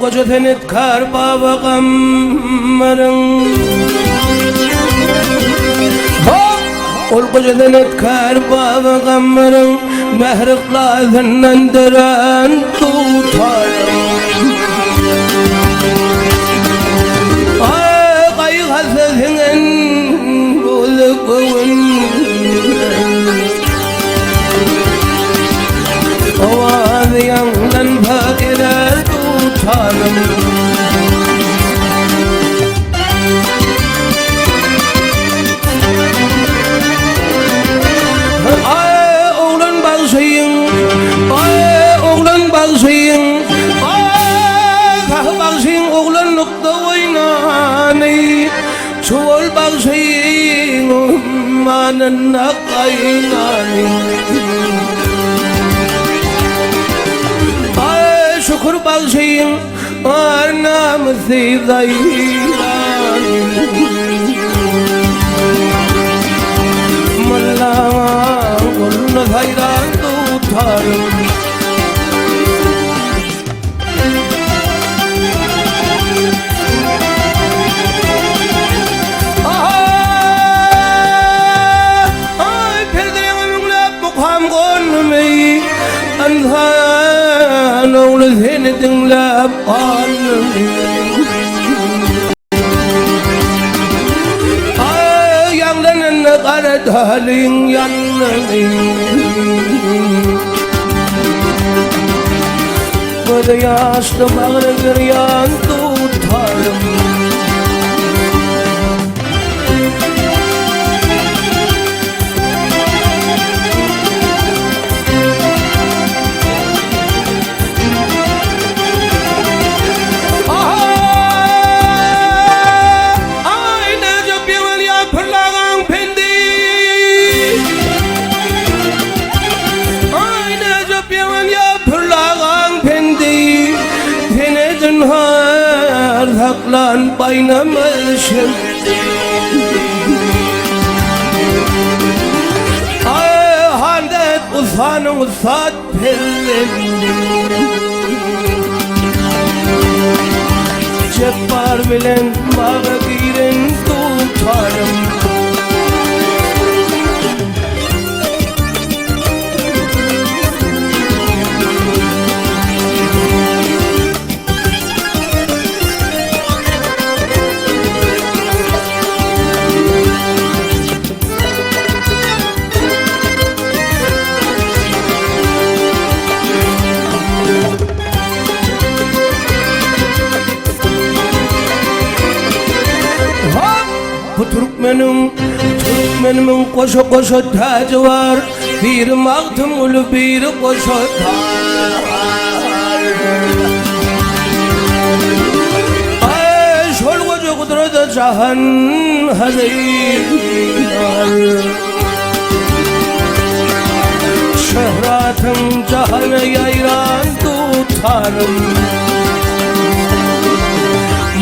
koca tenet kar baba kammarın ol koca tenet kar baba kammarın mehriklarından dören tutarım ay hasefinin buluğun yandan fakirer tutarım ay oğlan bağışayın ay oğlan bağışayın ay kah bağışayın oğlan nokta oynanı çuval bağışayın manana kaynanı şükür bağışayın arnamızı zayıran Mallağın kolunu hayran tutarım ay perdeyen önümle mukam konmeyi anhan oğlu seni dinlep ay yandan ne kara dalın yanın bu da yaşlı bağırır yan tutarım haklan baynamışım ay handet usanın usat pellim cepar bilen bağı girin tutarım bu Türkmenimin koşa koşa tacı var bir mağdumulu bir koşa ay şol koca kudreda cahan hazeyler şöhratın cahana yayran tutarım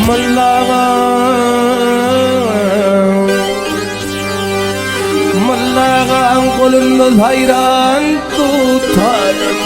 Mallağın kolunu hayran tutarım